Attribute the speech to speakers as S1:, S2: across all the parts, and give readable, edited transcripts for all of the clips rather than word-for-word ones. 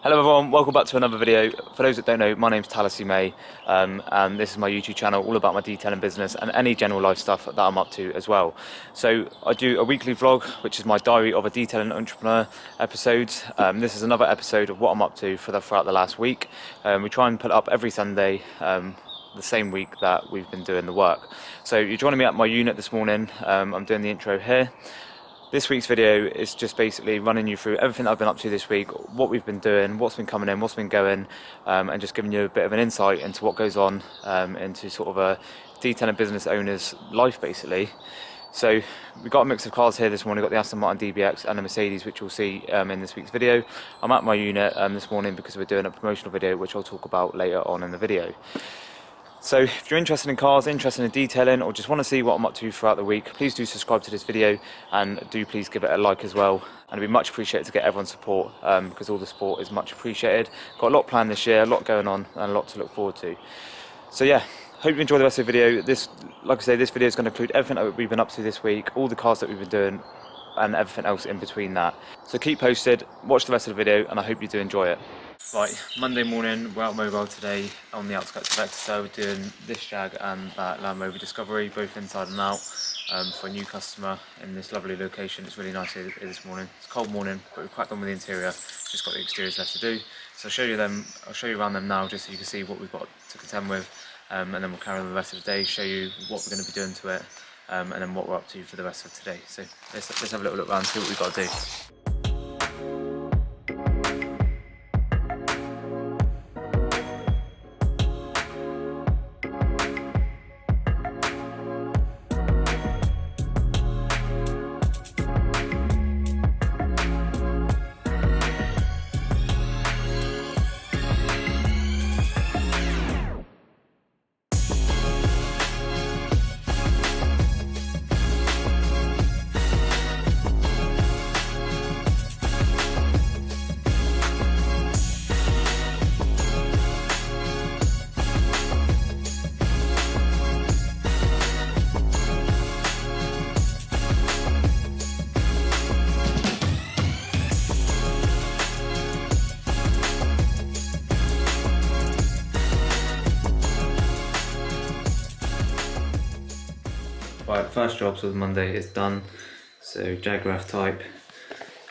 S1: Hello everyone, welcome back to another video. For those that don't know, my name's TALASI'S, and this is my YouTube channel all about my detailing business and any general life stuff that I'm up to as well. So I do a weekly vlog, which is my diary of a detailing entrepreneur episodes. This is another episode of what I'm up to throughout the last week. We try and put up every Sunday, the same week that we've been doing the work. So you're joining me at my unit this morning. I'm doing the intro here. This week's video is just basically running you through everything that I've been up to this week, what we've been doing, what's been coming in, what's been going, and just giving you a bit of an insight into what goes on into sort of a detailing business owner's life basically. So we've got a mix of cars here this morning. We've got the Aston Martin DBX and the Mercedes, which you'll see in this week's video. I'm at my unit this morning because we're doing a promotional video, which I'll talk about later on in the video. So if you're interested in cars, interested in detailing, or just want to see what I'm up to throughout the week, please do subscribe to this video and do please give it a like as well. And it'd be much appreciated to get everyone's support because all the support is much appreciated. Got a lot planned this year, a lot going on and a lot to look forward to. So yeah, hope you enjoy the rest of the video. Like I say, this video is going to include everything that we've been up to this week, all the cars that we've been doing and everything else in between that. So keep posted, watch the rest of the video and I hope you do enjoy it. Right, Monday morning, we're out mobile today on the outskirts of Exeter. We're doing this Jag and that Land Rover Discovery, both inside and out, for a new customer in this lovely location. It's really nice here this morning. It's a cold morning, but we've cracked on with the interior. Just got the exteriors left to do. So I'll show you around them now, just so you can see what we've got to contend with, and then we'll carry on the rest of the day, show you what we're going to be doing to it, and then what we're up to for the rest of today. So let's have a little look around and see what we've got to do. Right, first jobs of the Monday is done. So Jaguar type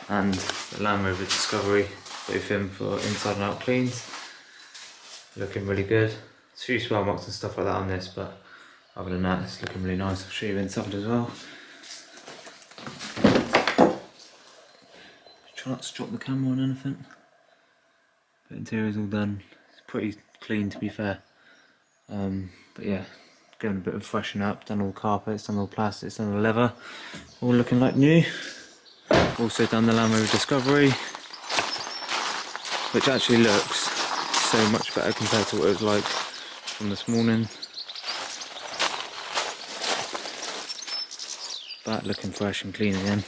S1: and the Land Rover Discovery, both in for inside and out cleans. Looking really good. A few swell marks and stuff like that on this, but other than that, it's looking really nice. I'll show you inside as well. Try not to drop the camera on anything. But interior's all done. It's pretty clean to be fair. But yeah. Given a bit of freshen up, done all carpets, done all plastics, done the leather, all looking like new. Also done the Land Rover Discovery, which actually looks so much better compared to what it was like from this morning. Back looking fresh and clean again.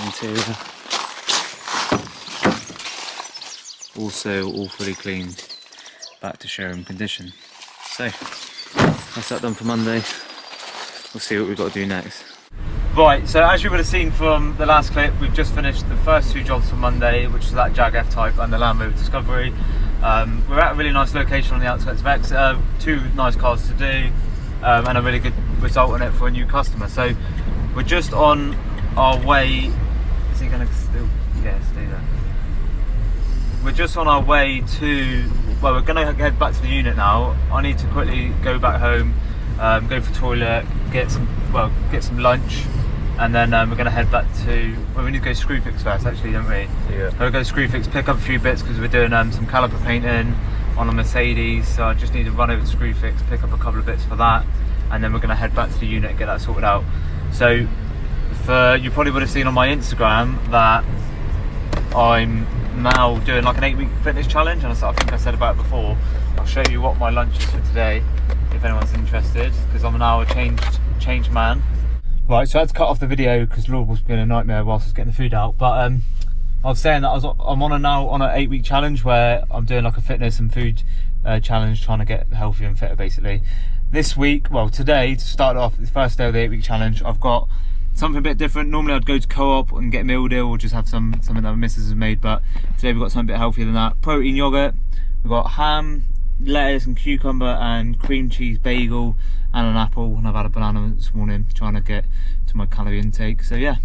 S1: Interior also all fully cleaned, back to showroom condition. So that's that done for Monday. We'll see what we've got to do next. Right, so as you would have seen from the last clip, we've just finished the first two jobs for Monday, which is that Jag F-Type and the Land Rover Discovery. We're at a really nice location on the outskirts of Exeter, two nice cars to do, and a really good result on it for a new customer. So we're just on our way. Is he going to still? Yeah, stay there. We're just on our way to, well, we're going to head back to the unit now. I need to quickly go back home, go for toilet, get some lunch, and then we're going to head back to, well, we need to go Screwfix first actually, don't we? Yeah. We'll go Screwfix, pick up a few bits because we're doing some caliper painting on a Mercedes, so I just need to run over to Screwfix, pick up a couple of bits for that, and then we're going to head back to the unit and get that sorted out. So you probably would have seen on my Instagram that I'm now doing like an 8-week fitness challenge, and I think I said about it before. I'll show you what my lunch is for today if anyone's interested, because I'm now a changed man. Right, so I had to cut off the video because Laura was being a nightmare whilst I was getting the food out, but I was saying that I'm on an 8-week challenge where I'm doing like a fitness and food challenge, trying to get healthier and fitter basically. This week, well today, to start off the first day of the 8-week challenge, I've got something a bit different. Normally I'd go to Co-op and get a meal deal or just have something that my missus has made, but today we've got something a bit healthier than that. Protein yogurt, we've got ham, lettuce and cucumber and cream cheese bagel and an apple, and I've had a banana this morning trying to get to my calorie intake. So yeah,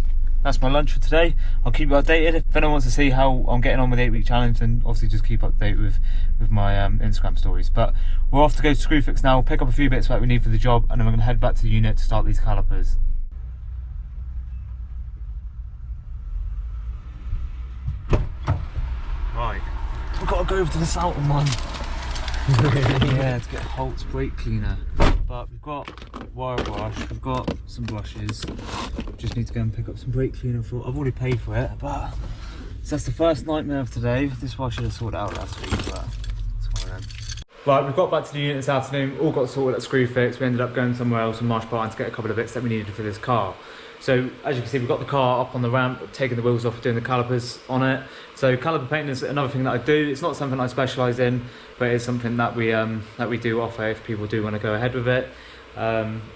S1: that's my lunch for today. I'll keep you updated. If anyone wants to see how I'm getting on with the 8-week challenge, then obviously just keep up to date with my Instagram stories. But we're off to go to Screwfix now, pick up a few bits that we need for the job, and then we're going to head back to the unit to start these calipers. Right, we've got to go over to the Salton one. Yeah, to get Holt's brake cleaner. But we've got wire brush, we've got some brushes. Just need to go and pick up some brake cleaner for. I've already paid for it, but so that's the first nightmare of today. This is why I should have sorted out last week, but it's one of them. Right, we've got back to the unit this afternoon, all got sorted at Screwfix. We ended up going somewhere else in Marsh Barton to get a couple of bits that we needed for this car. So as you can see, we've got the car up on the ramp, taking the wheels off, doing the calipers on it. So caliper painting is another thing that I do. It's not something I specialise in, but it's something that we do offer if people do want to go ahead with it.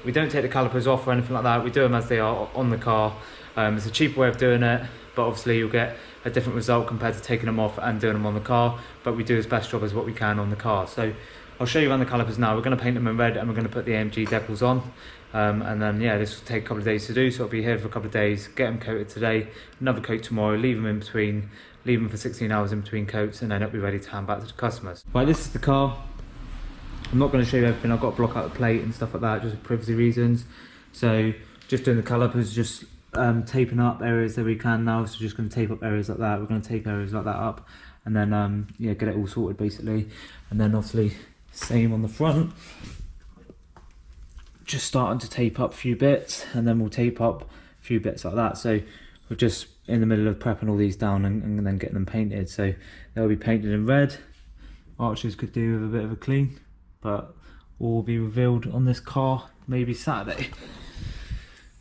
S1: We don't take the calipers off or anything like that. We do them as they are on the car. It's a cheaper way of doing it, but obviously you'll get a different result compared to taking them off and doing them on the car. But we do as best job as what we can on the car. So I'll show you around the calipers now. We're going to paint them in red and we're going to put the AMG decals on. And then yeah, this will take a couple of days to do, so I'll be here for a couple of days, get them coated today, another coat tomorrow, leave them for 16 hours in between coats, and then it'll be ready to hand back to the customers. Right, this is the car. I'm not going to show you everything. I've got to block out the plate and stuff like that just for privacy reasons. So just doing the calipers, just taping up areas that we can now. So just going to tape up areas like that. We're going to tape areas like that up, and then yeah, get it all sorted basically. And then obviously same on the front. Just starting to tape up a few bits, and then we'll tape up a few bits like that. So we're just in the middle of prepping all these down and then getting them painted. So they'll be painted in red. Archers could do with a bit of a clean, but all will be revealed on this car maybe Saturday,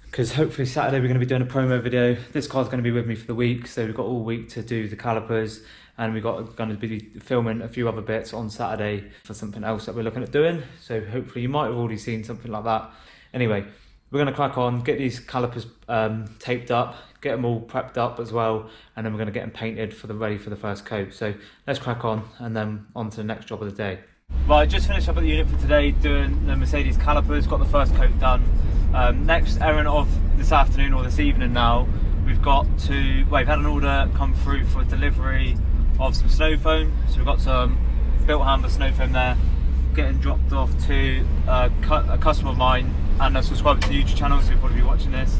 S1: because hopefully Saturday we're going to be doing a promo video. This car's going to be with me for the week, so we've got all week to do the calipers, and we've got going to be filming a few other bits on Saturday for something else that we're looking at doing. So hopefully you might have already seen something like that. Anyway, we're going to crack on, get these calipers taped up, get them all prepped up as well, and then we're going to get them painted ready for the first coat. So let's crack on, and then on to the next job of the day. Right, just finished up at the unit for today doing the Mercedes calipers, got the first coat done. Next errand of this afternoon or this evening now, we've had an order come through for delivery of some snow foam. So we've got some built hamper snow foam there, getting dropped off to a customer of mine and a subscriber to the YouTube channel, so you'll probably be watching this.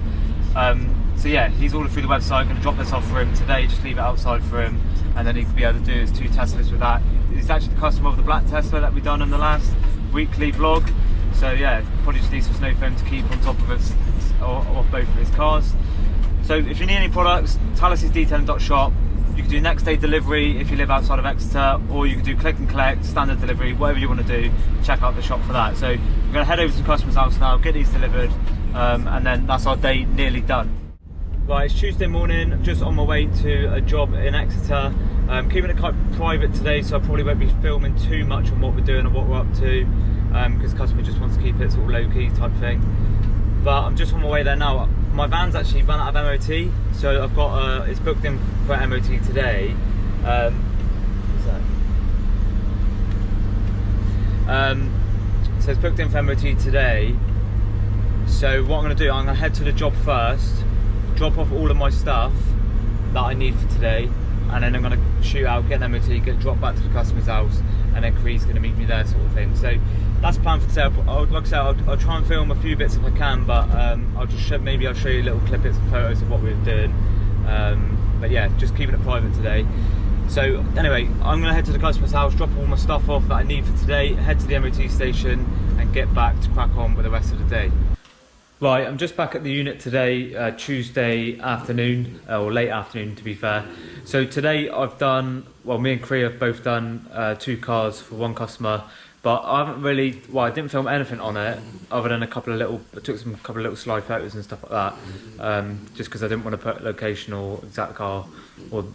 S1: So yeah, he's ordered through the website, going to drop this off for him today, just leave it outside for him, and then he can be able to do his 2 Teslas with that. He's actually the customer of the black Tesla that we've done in the last weekly vlog. So yeah, probably just needs some snow foam to keep on top of us, of both of his cars. So if you need any products, talasisdetailing.shop. You can do next day delivery if you live outside of Exeter, or you can do click and collect, standard delivery, whatever you want to do. Check out the shop for that. So we're going to head over to the customer's house now, get these delivered, and then that's our day nearly done. Right, it's Tuesday morning, I'm just on my way to a job in Exeter. Keeping it quite private today, so I probably won't be filming too much on what we're doing and what we're up to, because the customer just wants to keep it sort of low-key type thing. But I'm just on my way there now. My van's actually run out of MOT, so I've got it's booked in for MOT today. So it's booked in for MOT today. So what I'm going to do, I'm going to head to the job first, drop off all of my stuff that I need for today, and then I'm going to shoot out, get an MOT, get it dropped back to the customer's house, and then Cree's going to meet me there, sort of thing. So that's the plan for today. Like I said, I'll try and film a few bits if I can, but I'll just maybe I'll show you little clippets and photos of what we're doing. But yeah, just keeping it private today. So anyway, I'm going to head to the customer's house, drop all my stuff off that I need for today, head to the MOT station, and get back to crack on with the rest of the day. Right, I'm just back at the unit today, Tuesday afternoon, or late afternoon to be fair. So today I've done, well, me and Cree have both done 2 cars for one customer, but I haven't really, well, I didn't film anything on it other than I took a couple of little slide photos and stuff like that, just because I didn't want to put location or exact car, or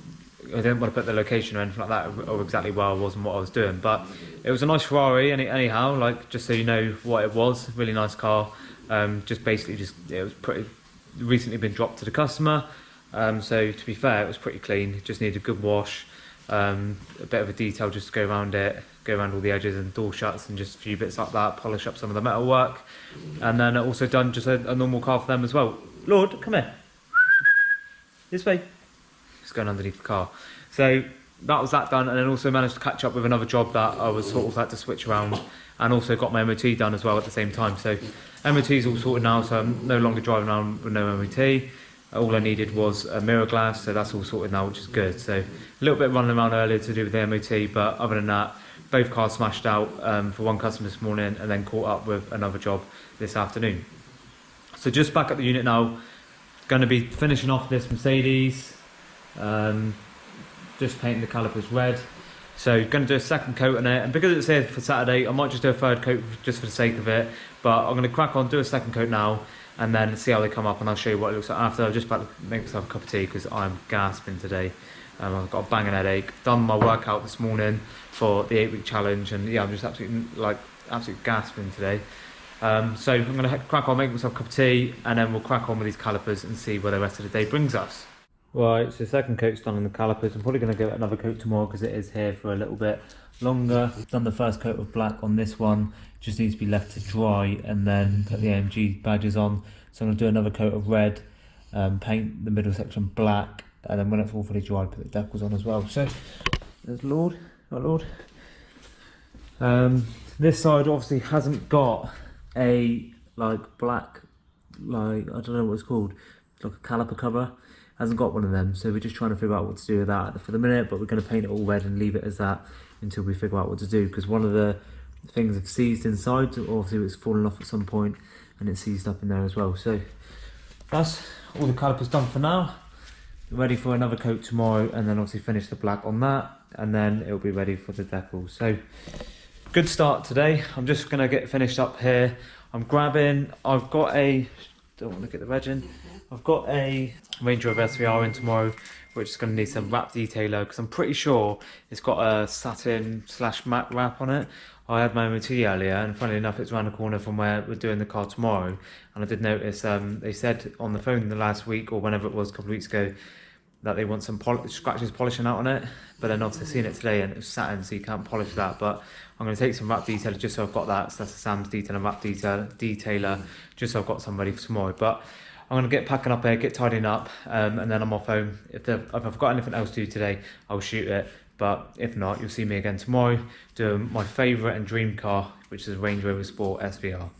S1: I didn't want to put the location or anything like that, or exactly where I was and what I was doing. But it was a nice Ferrari anyhow, like, just so you know what it was, really nice car. It was recently been dropped to the customer. So to be fair, it was pretty clean. It just needed a good wash, a bit of a detail just to go around it, go around all the edges and door shuts and just a few bits like that, polish up some of the metal work. And then also done just a normal car for them as well. Lord, come here. This way. Just going underneath the car. So that was that done, and then also managed to catch up with another job that I was sort of had to switch around, and also got my MOT done as well at the same time. So MOT's all sorted now, so I'm no longer driving around with no MOT. All I needed was a mirror glass, so that's all sorted now, which is good. So a little bit running around earlier to do with the MOT, but other than that, both cars smashed out for one customer this morning, and then caught up with another job this afternoon. So just back at the unit now, going to be finishing off this Mercedes, just painting the calipers red. So going to do a second coat on it, and because it's here for Saturday, I might just do a third coat just for the sake of it, but I'm going to crack on, do a second coat now, and then see how they come up, and I'll show you what it looks like after. I'm just about to make myself a cup of tea because I'm gasping today. I've got a banging headache. Done my workout this morning for the 8-week challenge, and yeah, I'm just absolutely gasping today. So I'm going to crack on, make myself a cup of tea, and then we'll crack on with these calipers and see where the rest of the day brings us. Right, so second coat's done on the calipers. I'm probably going to give it another coat tomorrow because it is here for a little bit longer. Done the first coat of black on this one, just needs to be left to dry, and then put the AMG badges on. So I'm going to do another coat of red, paint the middle section black, and then when it's all fully dry, put the decals on as well. So there's Lord, my Lord. This side obviously hasn't got a black, I don't know what it's called, it's like a caliper cover. Hasn't got one of them, so we're just trying to figure out what to do with that for the minute, but we're going to paint it all red and leave it as that until we figure out what to do, because one of the things have seized inside, obviously it's fallen off at some point and it's seized up in there as well. So that's all the calipers done for now. Ready for another coat tomorrow, and then obviously finish the black on that, and then it'll be ready for the decals. So good start today. I'm just going to get finished up here. I've got a, don't want to get the reg in, I've got a Range Rover SVR in tomorrow, which is going to need some wrap detailer, because I'm pretty sure it's got a satin / matte wrap on it. I had my MOT earlier, and funnily enough, it's around the corner from where we're doing the car tomorrow, and I did notice they said on the phone the last week, or whenever it was, a couple of weeks ago, that they want some scratches polishing out on it, but then obviously seen it today and it was satin, so you can't polish that. But I'm going to take some wrap detailer just so I've got that. So that's a Sam's detailer, wrap detailer, just so I've got some ready for tomorrow. But I'm going to get packing up here, get tidying up, and then I'm off home. If I've got anything else to do today, I'll shoot it. But if not, you'll see me again tomorrow doing my favourite and dream car, which is a Range Rover Sport SVR.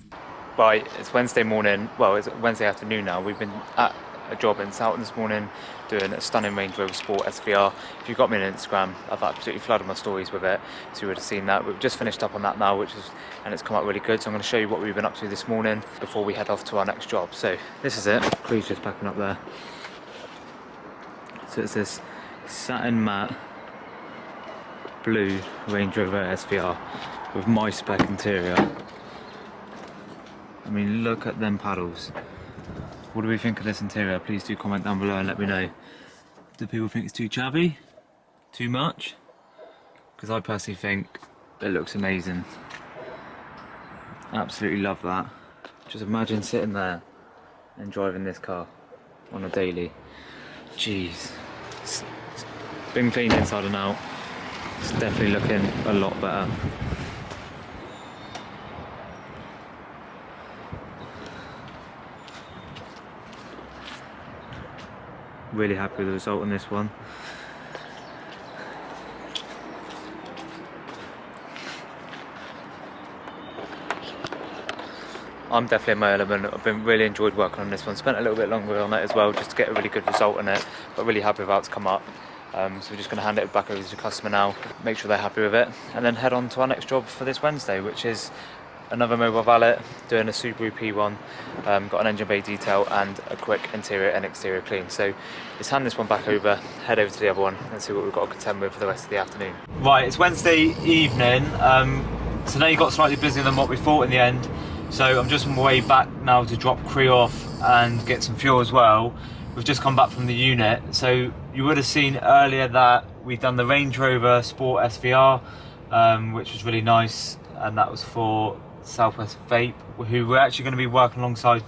S1: Right, it's Wednesday morning. Well, it's Wednesday afternoon now. We've been at a job in Southern this morning doing a stunning Range Rover Sport SVR. If you've got me on Instagram, I've absolutely flooded my stories with it, so you would have seen that. We've just finished up on that now, and it's come out really good. So I'm going to show you what we've been up to this morning before we head off to our next job. So this is it. Please just packing up there. So it's this satin matte blue Range Rover SVR with my spec interior. I mean, look at them paddles. What do we think of this interior? Please do comment down below and let me know. Do people think it's too chavvy? Too much? Because I personally think it looks amazing. Absolutely love that. Just imagine sitting there and driving this car on a daily. Jeez. It's been cleaned inside and out. It's definitely looking a lot better. Really happy with the result on this one. I'm definitely in my element. I've been really enjoyed working on this one. Spent a little bit longer on it as well, just to get a really good result on it, but really happy with how it's come up. So we're just going to hand it back over to the customer now, make sure they're happy with it, and then head on to our next job for this Wednesday, which is another mobile valet, doing a Subaru P1, got an engine bay detail and a quick interior and exterior clean. So let's hand this one back over, head over to the other one and see what we've got to contend with for the rest of the afternoon. Right, it's Wednesday evening. Today got slightly busier than what we thought in the end, so I'm just on my way back now to drop Cree off and get some fuel as well. We've just come back from the unit, so you would have seen earlier that we've done the Range Rover Sport SVR, which was really nice, and that was for Southwest Vape, who we're actually going to be working alongside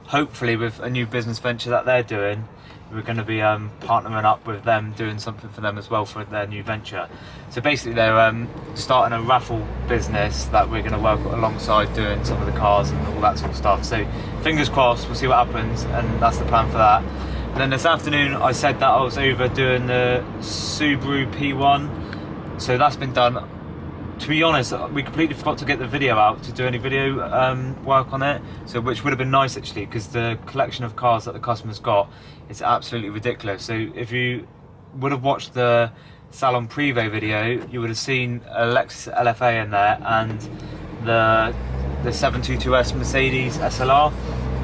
S1: hopefully with a new business venture that they're doing, we're going to be partnering up with them, doing something for them as well for their new venture. So basically they're starting a raffle business that we're going to work alongside doing some of the cars and all that sort of stuff. So fingers crossed, we'll see what happens, and that's the plan for that. And then this afternoon I said that I was over doing the Subaru P1, so that's been done. To be honest, we completely forgot to get the video out to do any video work on it, so which would have been nice actually, because the collection of cars that the customer's got is absolutely ridiculous. So if you would have watched the Salon Privé video, you would have seen a Lexus LFA in there and the 722S Mercedes SLR.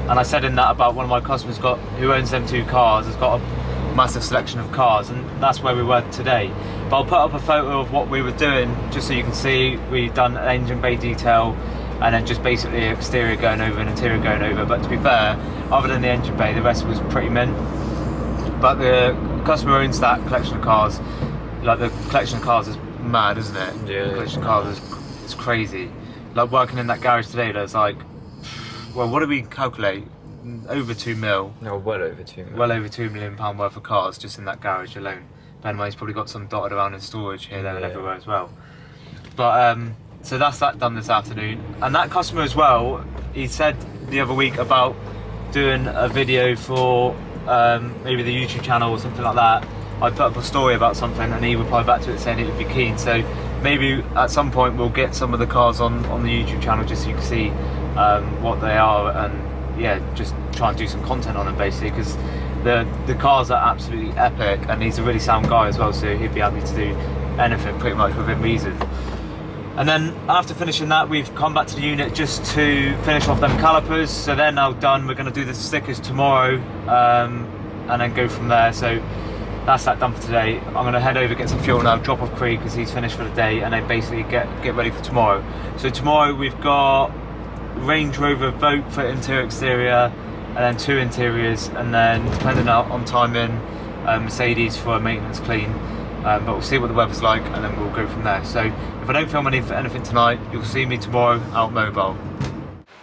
S1: And I said in that about one of my customers who owns them two cars, has got a massive selection of cars, and that's where we were today. But I'll put up a photo of what we were doing just so you can see. We've done an engine bay detail and then just basically exterior going over and interior going over. But to be fair, other than the engine bay, the rest was pretty mint. But the customer owns that collection of cars. Like, the collection of cars is mad, isn't it?
S2: Yeah.
S1: The collection of cars is crazy. Like, working in that garage today, there's like, well, what do we calculate? Over 2 mil.
S2: No, well over 2 mil.
S1: Well over £2 million worth of cars just in that garage alone. Ben he's probably got some dotted around in storage here, there, and everywhere as well. But so that's that done this afternoon. And that customer as well, he said the other week about doing a video for maybe the YouTube channel or something like that. I put up a story about something and he replied back to it saying he would be keen. So maybe at some point we'll get some of the cars on the YouTube channel just so you can see what they are, and yeah, just try and do some content on them basically, because the cars are absolutely epic, and he's a really sound guy as well, so he'd be happy to do anything pretty much within reason. And then after finishing that, we've come back to the unit just to finish off them calipers, so they're now done. We're going to do the stickers tomorrow and then go from there. So that's that done for today. I'm going to head over, get some fuel now, drop off Creed because he's finished for the day, and then basically get ready for tomorrow. So tomorrow we've got Range Rover Vogue for interior exterior, and then 2 interiors, and then depending on timing, Mercedes for a maintenance clean. But we'll see what the weather's like, and then we'll go from there. So if I don't film anything tonight, you'll see me tomorrow out mobile.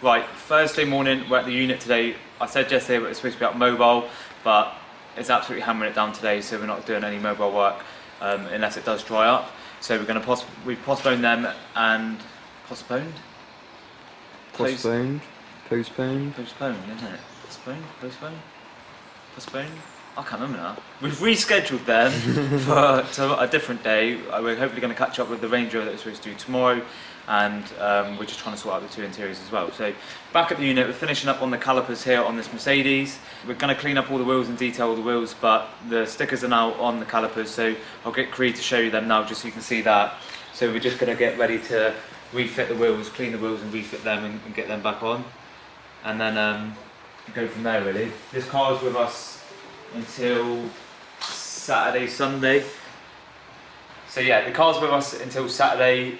S1: Right, Thursday morning, we're at the unit today. I said yesterday we were supposed to be out mobile, but it's absolutely hammering it down today, so we're not doing any mobile work unless it does dry up. So we're going to we've postponed them and postponed,
S2: Postponed,
S1: isn't it? Postponed. I can't remember now. We've rescheduled them for a different day. We're hopefully going to catch up with the Range Rover that we're supposed to do tomorrow, and we're just trying to sort out the 2 interiors as well. So back at the unit, we're finishing up on the calipers here on this Mercedes. We're going to clean up all the wheels and detail all the wheels, but the stickers are now on the calipers, so I'll get Creed to show you them now just so you can see that. So we're just going to get ready to refit the wheels, clean the wheels and refit them and get them back on, and then go from there really. This car is with us until Saturday, Sunday. So yeah, the car's with us until Saturday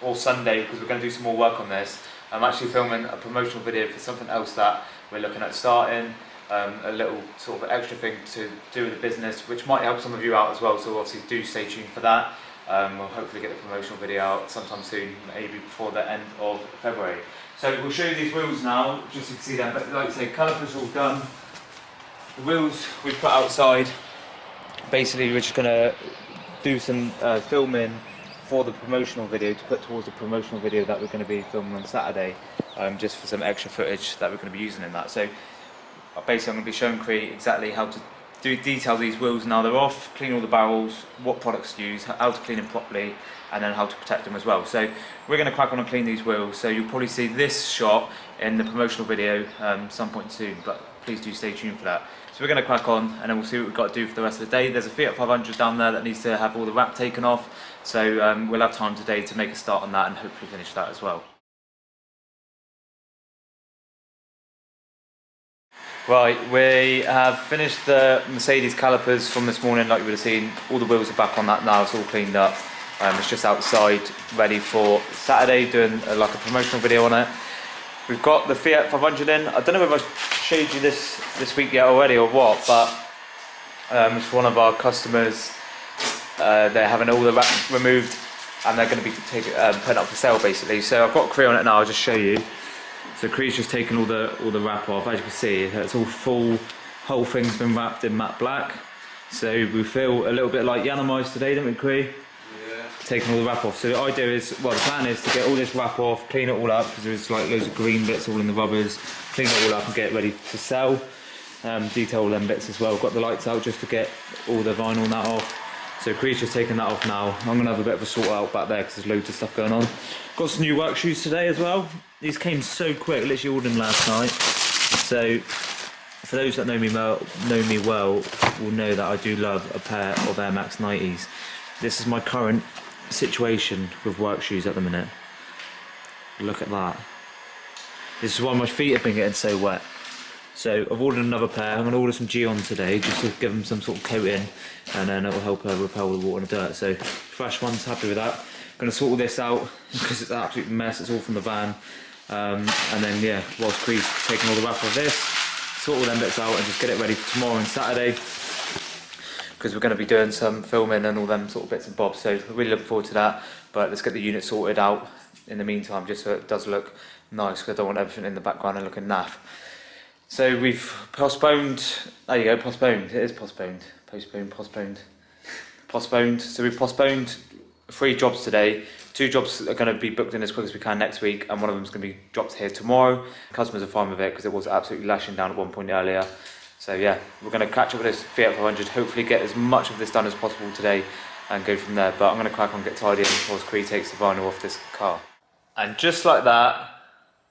S1: or Sunday because we're going to do some more work on this. I'm actually filming a promotional video for something else that we're looking at starting, a little sort of extra thing to do with the business, which might help some of you out as well, so obviously do stay tuned for that. We'll hopefully get the promotional video out sometime soon, maybe before the end of February. So we'll show you these wheels now, just so you can see them. But like I say, calipers are all done. The wheels we've put outside. Basically, we're just going to do some filming for the promotional video to put towards the promotional video that we're going to be filming on Saturday, just for some extra footage that we're going to be using in that. So basically, I'm going to be showing Cree exactly how to detail these wheels now they're off, clean all the barrels, what products to use, how to clean them properly, and then how to protect them as well. So we're going to crack on and clean these wheels, so you'll probably see this shot in the promotional video some point soon, but please do stay tuned for that. So we're going to crack on and then we'll see what we've got to do for the rest of the day. There's a Fiat 500 down there that needs to have all the wrap taken off, so we'll have time today to make a start on that and hopefully finish that as well. Right, we have finished the Mercedes calipers from this morning, like you would have seen. All the wheels are back on that now, it's all cleaned up. It's just outside, ready for Saturday, doing like a promotional video on it. We've got the Fiat 500 in. I don't know if I showed you this week yet already or what, but it's one of our customers. They're having all the wrap removed and they're going to be putting up for sale basically. So I've got a Cree on it now, I'll just show you. So Cree's just taken all the wrap off. As you can see, it's all full. Whole thing's been wrapped in matte black. So we feel a little bit like Yanamais today, don't we, Cree?
S2: Yeah.
S1: Taking all the wrap off. So the idea is, well, the plan is to get all this wrap off, clean it all up, because there's like loads of green bits all in the rubbers. Clean it all up and get it ready to sell. Detail all them bits as well. Got the lights out just to get all the vinyl and that off. So Cree's just taking that off now. I'm going to have a bit of a sort out back there because there's loads of stuff going on. Got some new work shoes today as well. These came so quick, literally ordered them last night. So for those that know me well will know that I do love a pair of Air Max 90s. This is my current situation with work shoes at the minute. Look at that. This is why my feet have been getting so wet. So I've ordered another pair. I'm going to order some Geon today just to give them some sort of coating, and then it will help repel the water and the dirt. So fresh ones, happy with that. I'm going to sort all this out because it's an absolute mess. It's all from the van. And then yeah, whilst Cree's taking all the wrap of this, sort all them bits out and just get it ready for tomorrow and Saturday, because we're going to be doing some filming and all them sort of bits and bobs. So really looking forward to that. But let's get the unit sorted out in the meantime, just so it does look nice, because I don't want everything in the background and looking naff. So we've postponed, there you go, postponed, it is postponed, postponed. So we've postponed 3 jobs today. 2 jobs are going to be booked in as quick as we can next week, and one of them is going to be dropped here tomorrow. Customers are fine with it because it was absolutely lashing down at one point earlier. So yeah, we're going to catch up with this Fiat 500, hopefully get as much of this done as possible today and go from there. But I'm going to crack on, get tidying whilst Cree takes the vinyl off this car. And just like that,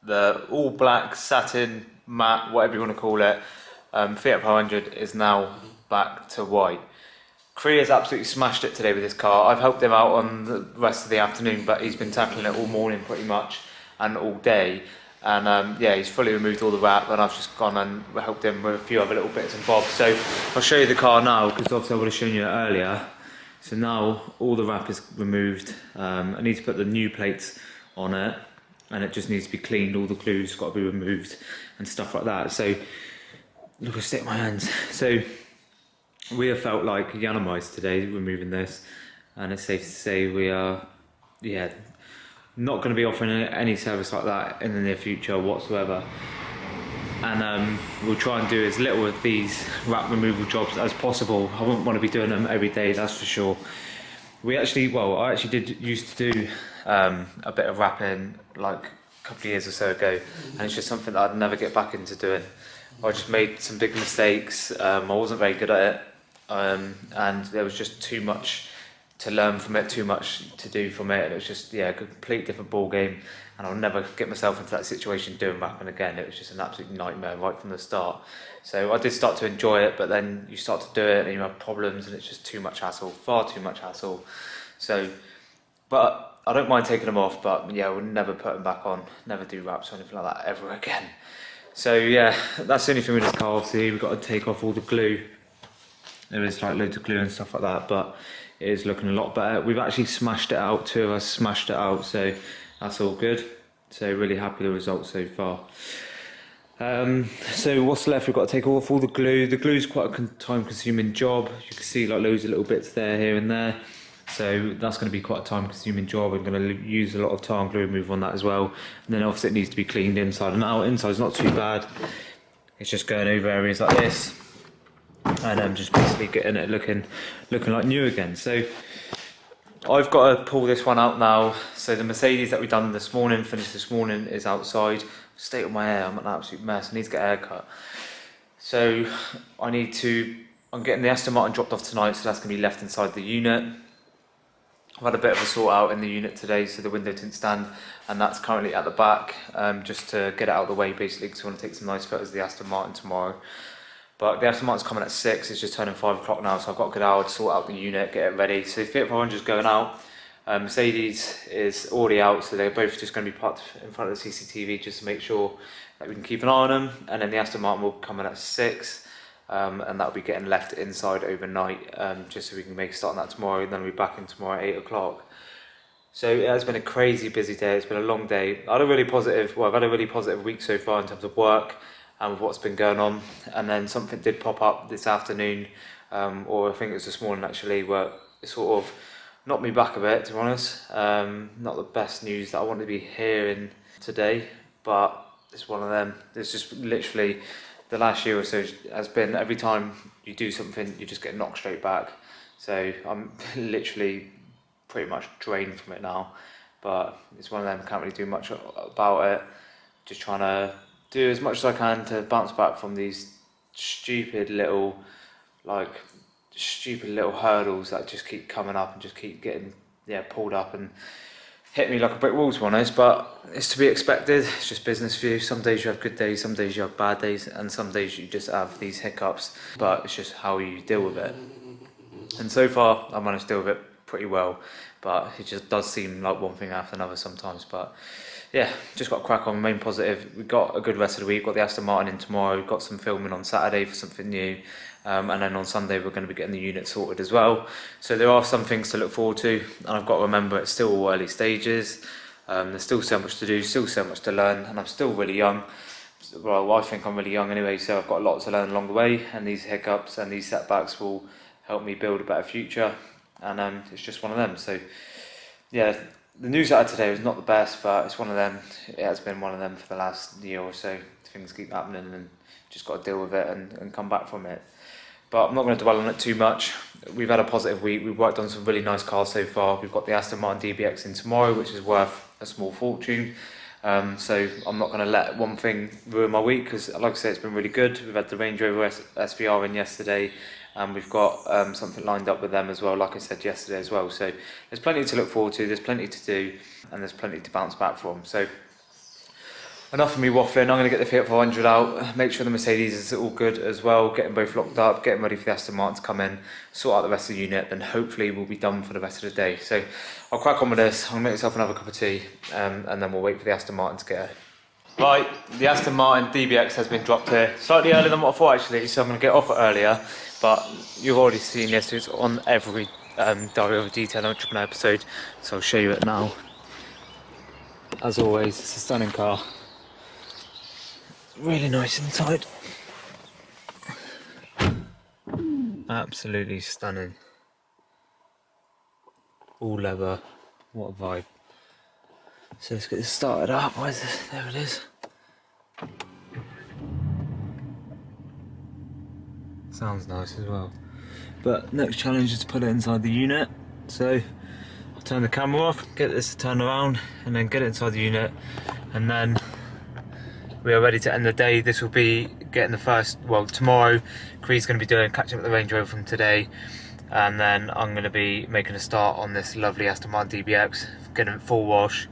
S1: the all black satin matte, whatever you want to call it, Fiat 500 is now back to white. Cree has absolutely smashed it today with this car. I've helped him out on the rest of the afternoon, but he's been tackling it all morning pretty much and all day. And yeah, he's fully removed all the wrap, and I've just gone and helped him with a few other little bits and bobs. So I'll show you the car now, because obviously I would have shown you it earlier. So now all the wrap is removed. I need to put the new plates on it, and it just needs to be cleaned. All the glue's got to be removed and stuff like that. So look, I stick my hands. So we have felt like Yanamais today removing this, and it's safe to say we are, yeah, not going to be offering any service like that in the near future whatsoever. And we'll try and do as little of these wrap removal jobs as possible. I wouldn't want to be doing them every day, that's for sure. I actually used to do a bit of wrapping like a couple of years or so ago, and it's just something that I'd never get back into doing. I just made some big mistakes. I wasn't very good at it, and there was just too much to learn from it, too much to do from it. It was just, yeah, a complete different ball game, and I'll never get myself into that situation doing wrapping again. It was just an absolute nightmare right from the start. So I did start to enjoy it, but then you start to do it and you have problems, and it's just too much hassle, far too much hassle. So, but I don't mind taking them off, but yeah, I would never put them back on, never do wraps or anything like that ever again. So yeah, that's the only thing with this car. Obviously we've got to take off all the glue. There is like loads of glue and stuff like that, but it is looking a lot better. We've actually smashed it out, 2 of us smashed it out, so that's all good. So really happy with the results so far. So what's left? We've got to take off all the glue. The glue is quite a time-consuming job. You can see like loads of little bits there, here and there. So that's going to be quite a time-consuming job. I'm going to use a lot of tar and glue remover on that as well. And then obviously it needs to be cleaned inside and out. Inside's not too bad. It's just going over areas like this, and just basically getting it looking like new again. So I've got to pull this one out now. So the Mercedes that we done this morning, finished this morning, is outside. State of my hair, I'm an absolute mess. I need to get a haircut. So I'm getting the Aston Martin dropped off tonight, so that's going to be left inside the unit. I've had a bit of a sort out in the unit today, so the window tint stand, and that's currently at the back, just to get it out of the way basically, because I want to take some nice photos of the Aston Martin tomorrow. But the Aston Martin's coming at 6, it's just turning 5 o'clock now, so I've got a good hour to sort out the unit, get it ready. So the Fiat 500 is going out, Mercedes is already out, so they're both just going to be parked in front of the CCTV just to make sure that we can keep an eye on them. And then the Aston Martin will come in at 6, and that'll be getting left inside overnight, just so we can make a start on that tomorrow, and then we'll be back in tomorrow at 8 o'clock. So it has been a crazy busy day, it's been a long day. I've had a really positive week so far in terms of work and with what's been going on. And then something did pop up this afternoon, or I think it was this morning actually, where it sort of knocked me back a bit, to be honest. Not the best news that I want to be hearing today, but it's one of them. It's just literally the last year or so has been, every time you do something, you just get knocked straight back. So I'm literally pretty much drained from it now. But it's one of them, can't really do much about it. Just trying to do as much as I can to bounce back from these stupid little hurdles that just keep coming up and just keep getting pulled up and hit me like a brick wall, to be honest. But it's to be expected. It's just business for you. Some days you have good days, some days you have bad days, and some days you just have these hiccups. But it's just how you deal with it. And so far I've managed to deal with it pretty well, but it just does seem like one thing after another sometimes. But yeah, just got to crack on, remain positive. We've got a good rest of the week. We've got the Aston Martin in tomorrow. We've got some filming on Saturday for something new. And then on Sunday we're going to be getting the unit sorted as well. So there are some things to look forward to, and I've got to remember it's still all early stages. There's still so much to do, still so much to learn, and I'm still really young. Well, I think I'm really young anyway, so I've got a lot to learn along the way, and these hiccups and these setbacks will help me build a better future. And it's just one of them. So yeah, the news out of today was not the best, but it's one of them. It has been one of them for the last year or so. Things keep happening and just got to deal with it and come back from it. But I'm not going to dwell on it too much. We've had a positive week. We've worked on some really nice cars so far. We've got the Aston Martin DBX in tomorrow, which is worth a small fortune. So I'm not going to let one thing ruin my week, because like I said, it's been really good. We've had the Range Rover SVR in yesterday, and we've got something lined up with them as well, like I said yesterday as well. So there's plenty to look forward to, there's plenty to do, and there's plenty to bounce back from. So enough of me waffling. I'm going to get the Fiat 500 out, make sure the Mercedes is all good as well, getting both locked up, getting ready for the Aston Martin to come in, sort out the rest of the unit, then hopefully we'll be done for the rest of the day. So I'll crack on with this, I'll make myself another cup of tea, and then we'll wait for the Aston Martin to get here. Right, the Aston Martin DBX has been dropped here, slightly earlier than what I thought actually, so I'm going to get off it earlier, but you've already seen this, it's on every Diary of a Detail Entrepreneur episode, so I'll show you it now. As always, it's a stunning car. Really nice inside. Absolutely stunning. All leather. What a vibe. So let's get this started up. Where's this? There it is. Sounds nice as well. But next challenge is to put it inside the unit. So I'll turn the camera off, get this to turn around, and then get it inside the unit, and then we are ready to end the day. This will be getting the first, well, tomorrow Creed's going to be catching up with the Range Rover from today, and then I'm going to be making a start on this lovely Aston Martin DBX, getting it full wash,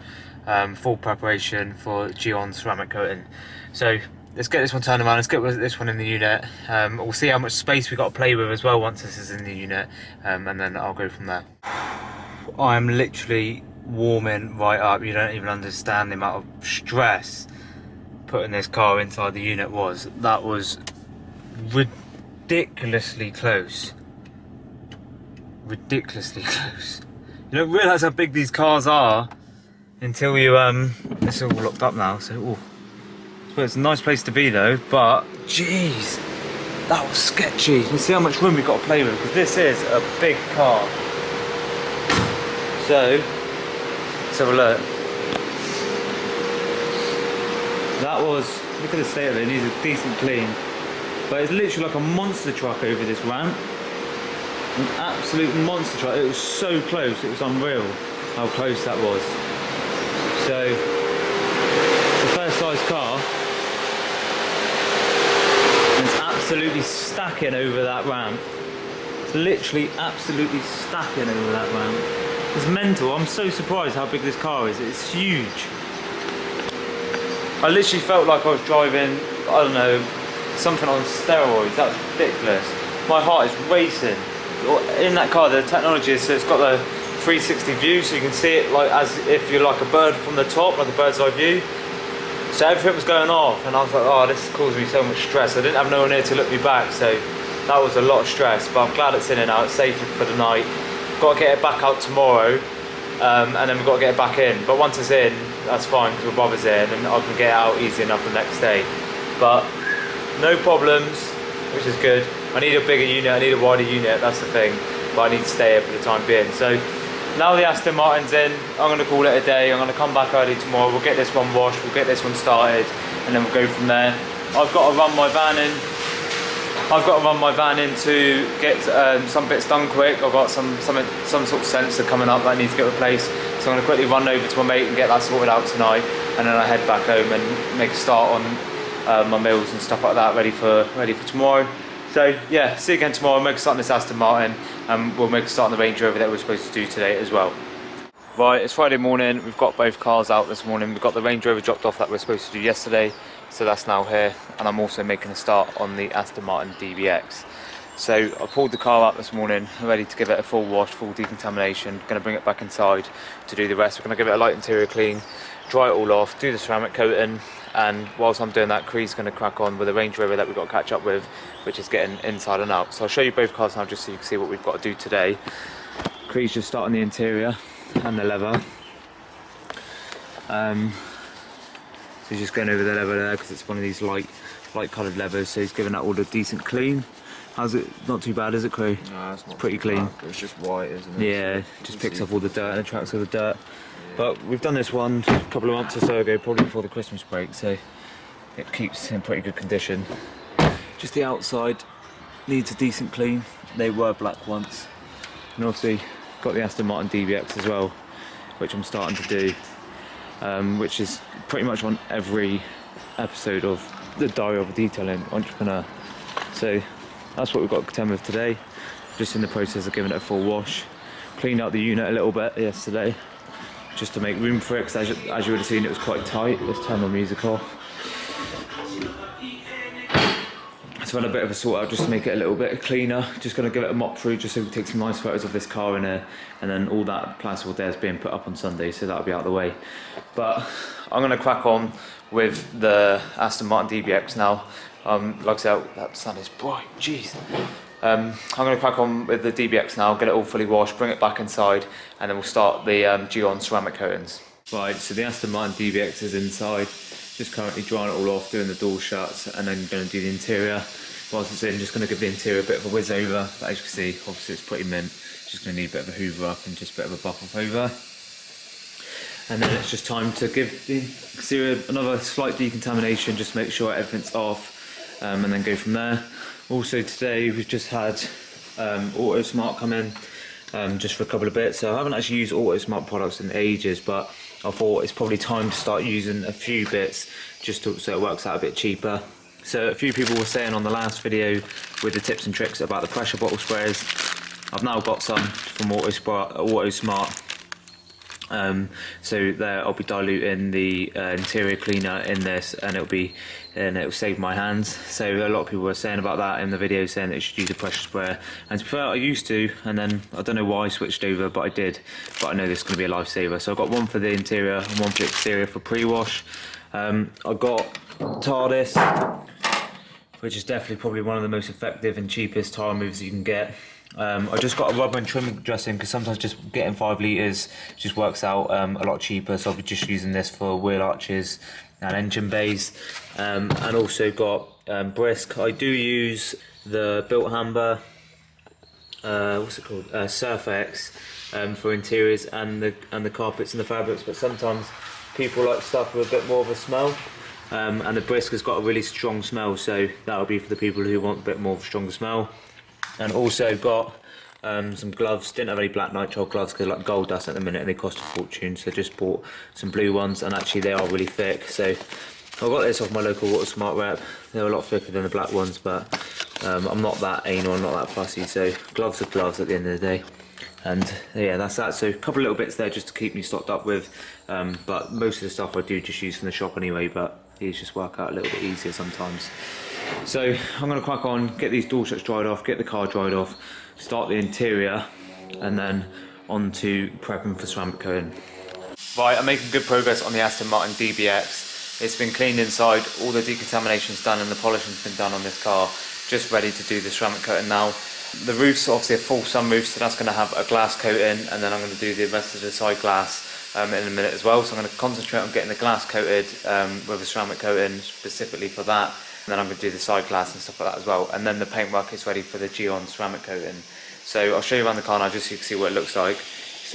S1: full preparation for Geon ceramic coating. So let's get this one turned around, let's get this one in the unit. We'll see how much space we got to play with as well once this is in the unit, and then I'll go from there. I'm literally warming right up. You don't even understand the amount of stress putting this car inside the unit was. That was ridiculously close. Ridiculously close. You don't realise how big these cars are until you it's all locked up now, so ooh. Well, it's a nice place to be though, but jeez, that was sketchy. Let's see how much room we've got to play with, because this is a big car. So let's have a look. That was, look at the state of it, it needs a decent clean. But it's literally like a monster truck over this ramp. An absolute monster truck. It was so close, it was unreal how close that was. So, it's a fair sized car. And it's absolutely stacking over that ramp. It's literally absolutely stacking over that ramp. It's mental. I'm so surprised how big this car is. It's huge. I literally felt like I was driving, I don't know, something on steroids. That was ridiculous. My heart is racing. In that car, the technology is, so it's got the 360 view, so you can see it like as if you're like a bird from the top, like a bird's eye view. So everything was going off, and I was like, oh, this caused me so much stress. I didn't have no one here to look me back, so that was a lot of stress. But I'm glad it's in and out. It's safe for the night. Got to get it back out tomorrow, and then we've got to get it back in. But once it's in, that's fine, because my brother's in, and I can get it out easy enough the next day. But no problems, which is good. I need a bigger unit, I need a wider unit, that's the thing. But I need to stay here for the time being. So now the Aston Martin's in, I'm going to call it a day. I'm going to come back early tomorrow, we'll get this one washed, we'll get this one started, and then we'll go from there. I've got to run my van in to get some bits done quick. I've got some sort of sensor coming up that needs to get replaced, so I'm going to quickly run over to my mate and get that sorted out tonight, and then I head back home and make a start on my meals and stuff like that, ready for tomorrow. So yeah, see you again tomorrow. We'll make a start on this Aston Martin, and we'll make a start on the Range Rover that we're supposed to do today as well. Right, it's Friday morning. We've got both cars out this morning. We've got the Range Rover dropped off that we're supposed to do yesterday, so that's now here, and I'm also making a start on the Aston Martin DBX. So I pulled the car out this morning, ready to give it a full wash, full decontamination. Going to bring it back inside to do the rest. We're going to give it a light interior clean, dry it all off, do the ceramic coating, and whilst I'm doing that, Cree's going to crack on with the Range Rover that we've got to catch up with, which is getting inside and out. So I'll show you both cars now just so you can see what we've got to do today. Cree's just starting the interior and the leather. So he's just going over the leather there because it's one of these light coloured leathers, so he's giving that all a decent clean. How's it? Not too bad, is it, Crew?
S2: No, it's not
S1: pretty clean.
S2: Bad. It's just white, isn't it?
S1: Yeah, just picks up all the dirt and attracts all the dirt. Yeah. But we've done this one a couple of months or so ago, probably before the Christmas break, so it keeps in pretty good condition. Just the outside needs a decent clean. They were black once. And obviously got the Aston Martin DBX as well, which I'm starting to do, which is pretty much on every episode of the Diary of a Detailing Entrepreneur. So that's what we've got to contend with today. Just in the process of giving it a full wash. Cleaned out the unit a little bit yesterday, just to make room for it, because as you would have seen, it was quite tight. Let's turn my music off. So I've had a bit of a sort out just to make it a little bit cleaner. Just going to give it a mop through just so we can take some nice photos of this car in here, and then all that plasterboard there is being put up on Sunday, so that'll be out of the way. But I'm going to crack on with the Aston Martin DBX now. Like I said, that sun is bright, jeez. I'm going to crack on with the DBX now, get it all fully washed, bring it back inside, and then we'll start the G-on ceramic coatings. Right, so the Aston Martin DBX is inside, just currently drying it all off, doing the door shuts, and then going to do the interior. Whilst it's in, just going to give the interior a bit of a whiz over, but as you can see, obviously it's pretty mint. Just going to need a bit of a hoover up and just a bit of a buff off over. And then it's just time to give the exterior another slight decontamination, just make sure everything's off, and then go from there. Also today we've just had AutoSmart come in, just for a couple of bits. So I haven't actually used AutoSmart products in ages, but I thought it's probably time to start using a few bits, just so it works out a bit cheaper. So a few people were saying on the last video with the tips and tricks about the pressure bottle sprayers. I've now got some from AutoSmart. So there I'll be diluting the interior cleaner in this, and it'll save my hands. So a lot of people were saying about that in the video, saying that you should use a pressure sprayer. And to be fair, I used to, and then I don't know why I switched over, but I did. But I know this is going to be a lifesaver. So I've got one for the interior and one for the exterior for pre-wash. I got TALASI'S, which is definitely probably one of the most effective and cheapest tyre removers you can get. I just got a rubber and trim dressing because sometimes just getting 5 litres just works out a lot cheaper, so I'll be just using this for wheel arches and engine bays. And also got Brisk. I do use the Built Hamber, what's it called, Surfx, for interiors and the carpets and the fabrics, but sometimes people like stuff with a bit more of a smell. And the Brisk has got a really strong smell, so that'll be for the people who want a bit more of a stronger smell. And also got some gloves. Didn't have any black nitrile gloves because like gold dust at the minute and they cost a fortune, so just bought some blue ones, and actually they are really thick. So I got this off my local AutoSmart rep. They're a lot thicker than the black ones, but I'm not that anal, I'm not that fussy, so gloves are gloves at the end of the day. And yeah, that's that. So a couple of little bits there just to keep me stocked up with, but most of the stuff I do just use from the shop anyway, but these just work out a little bit easier sometimes. So I'm going to crack on, get these door shuts dried off, get the car dried off, start the interior, and then on to prepping for ceramic coating. Right, I'm making good progress on the Aston Martin DBX. It's been cleaned inside, all the decontamination's done and the polishing's been done on this car, just ready to do the ceramic coating now. The roof's obviously a full sunroof, so that's going to have a glass coating, and then I'm going to do the rest of the side glass in a minute as well. So I'm going to concentrate on getting the glass coated with a ceramic coating specifically for that, and then I'm going to do the side glass and stuff like that as well, and then the paintwork is ready for the G-on ceramic coating. So I'll show you around the car now just so you can see what it looks like.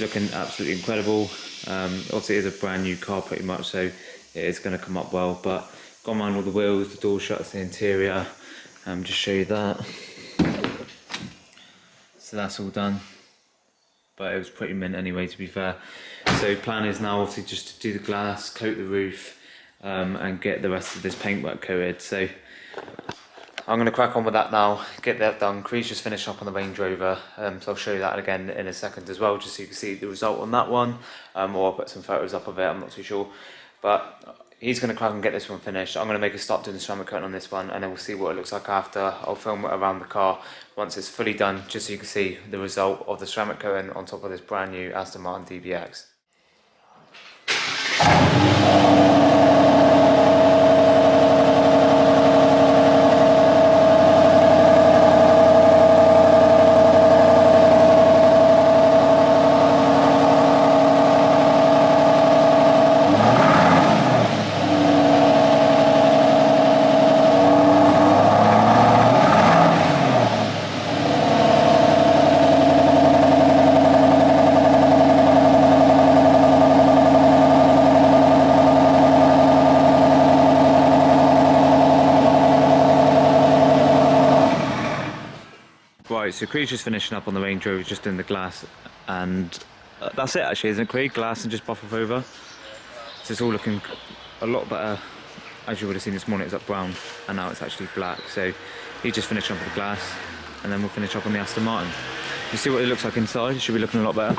S1: It's looking absolutely incredible. Obviously it is a brand new car pretty much, so it is going to come up well, but gone around all the wheels, the door shuts, the interior, just show you that. So that's all done, but it was pretty mint anyway, to be fair. So plan is now obviously just to do the glass, coat the roof, and get the rest of this paintwork coated. So I'm going to crack on with that now, get that done. Cree's just finished up on the Range Rover, so I'll show you that again in a second as well, just so you can see the result on that one, or I'll put some photos up of it, I'm not too sure. But he's going to crack and get this one finished. I'm going to make a start doing the ceramic coating on this one, and then we'll see what it looks like after. I'll film it around the car once it's fully done, just so you can see the result of the ceramic coating on top of this brand new Aston Martin DBX. Right, so Cree's just finishing up on the Range Rover, just doing the glass, and that's it actually, isn't it, Cree? Glass and just buff off over. So it's all looking a lot better. As you would have seen this morning, it was up brown, and now it's actually black. So he's just finishing up with the glass, and then we'll finish up on the Aston Martin. You see what it looks like inside? It should be looking a lot better.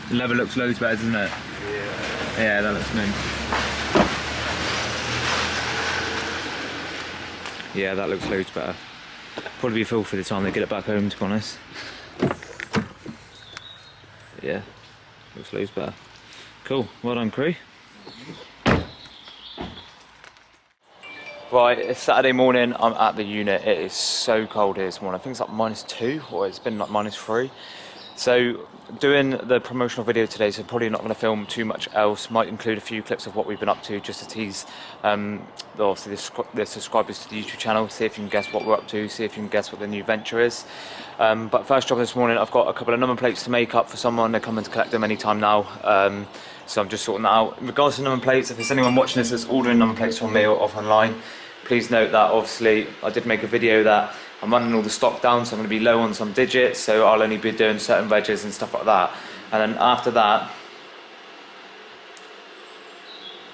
S1: The leather looks loads better, doesn't it? Yeah. Yeah, that looks mint. Yeah, that looks loads better. Probably be full for the time they get it back home, to be honest. Yeah, looks loads better. Cool, well done, Cree. Right, it's Saturday morning, I'm at the unit. It is so cold here this morning. I think it's like -2, or it's been like -3. So doing the promotional video today, so probably not going to film too much else. Might include a few clips of what we've been up to, just to tease obviously the subscribers to the YouTube channel, see if you can guess what we're up to, see if you can guess what the new venture is. But first job this morning, I've got a couple of number plates to make up for someone. They're coming to collect them anytime now, so I'm just sorting that out. In regards to number plates, if there's anyone watching this that's ordering number plates from me or off online, please note that obviously I did make a video that I'm running all the stock down, so I'm going to be low on some digits, so I'll only be doing certain regs and stuff like that. And then after that,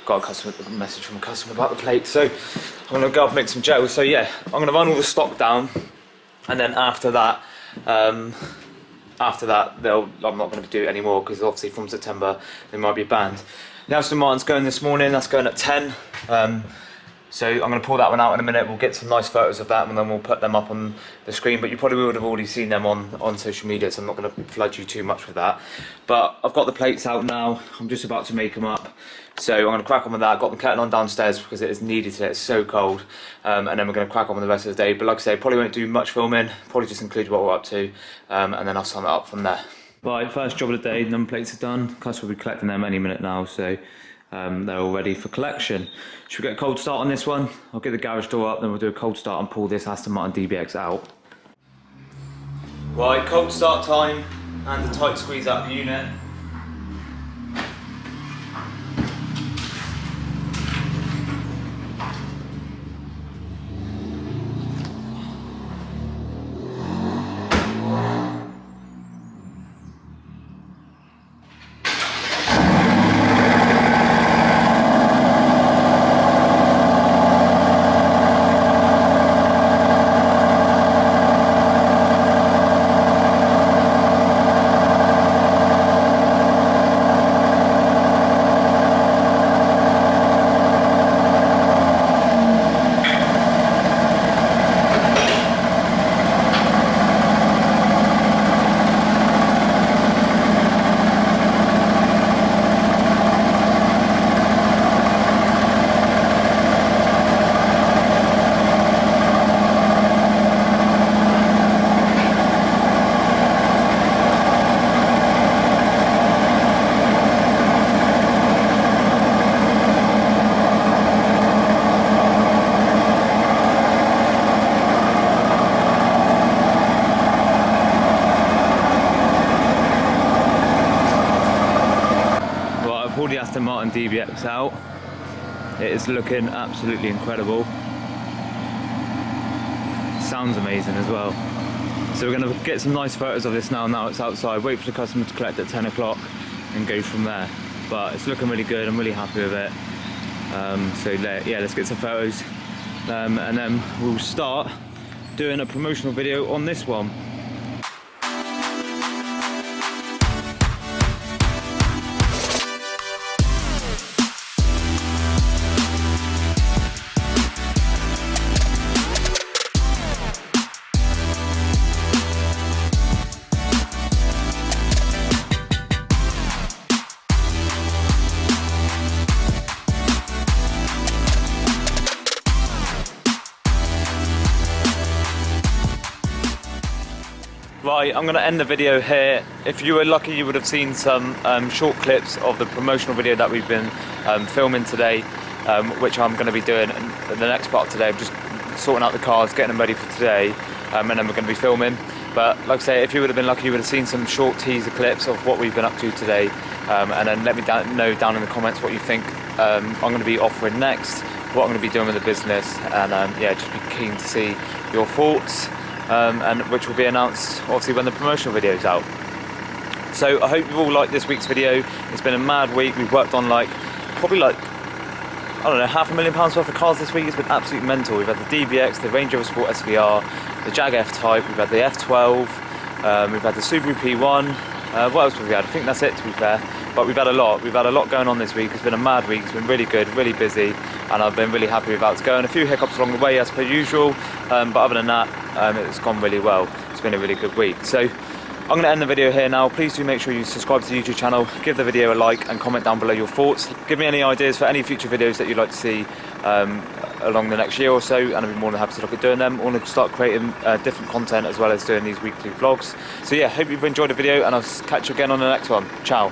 S1: got a message from a customer about the plate, so I'm going to go up and make some gels. So yeah, I'm going to run all the stock down, and then after that, I'm not going to do it anymore, because obviously from September they might be banned. The Aston Martin's going this morning, that's going at 10. So I'm going to pull that one out in a minute. We'll get some nice photos of that, and then we'll put them up on the screen, but you probably would have already seen them on social media, so I'm not going to flood you too much with that. But I've got the plates out now, I'm just about to make them up, so I'm going to crack on with that. I've got the kettle on downstairs because it is needed today, it's so cold, and then we're going to crack on with the rest of the day. But like I say, probably won't do much filming, probably just include what we're up to, and then I'll sum it up from there. Right, first job of the day, number plates are done. Customer will be collecting them any minute now, so they're all ready for collection. Should we get a cold start on this one? I'll get the garage door up, then we'll do a cold start and pull this Aston Martin DBX out. Right, cold start time, and a tight squeeze out of the unit. pulled the Aston Martin DBX out. It is looking absolutely incredible. Sounds amazing as well. So we're going to get some nice photos of this now it's outside, wait for the customer to collect at 10 o'clock and go from there. But it's looking really good, I'm really happy with it. So yeah, let's get some photos and then we'll start doing a promotional video on this one. Right, I'm going to end the video here. If you were lucky, you would have seen some short clips of the promotional video that we've been filming today, which I'm going to be doing in the next part of today. I'm just sorting out the cars, getting them ready for today, and then we're going to be filming. But like I say, if you would have been lucky, you would have seen some short teaser clips of what we've been up to today, and then let me know down in the comments what you think I'm going to be offering next, what I'm going to be doing with the business, and yeah, just be keen to see your thoughts. And which will be announced obviously when the promotional video is out. So I hope you've all liked this week's video. It's been a mad week. We've worked on probably I don't know, £500,000 worth of cars this week. It's been absolutely mental. We've had the DBX, the Rover SVR, the Jag F-Type, we've had the F12, we've had the Subaru P1. What else have we had? I think that's it, to be fair. But we've had a lot. We've had a lot going on this week. It's been a mad week. It's been really good, really busy, and I've been really happy with how it's going. A few hiccups along the way as per usual, but other than that, it's gone really well. It's been a really good week. So I'm going to end the video here now. Please do make sure you subscribe to the YouTube channel, give the video a like, and comment down below your thoughts. Give me any ideas for any future videos that you'd like to see along the next year or so, and I'll be more than happy to look at doing them. I want to start creating different content as well as doing these weekly vlogs. So yeah, hope you've enjoyed the video, and I'll catch you again on the next one. Ciao.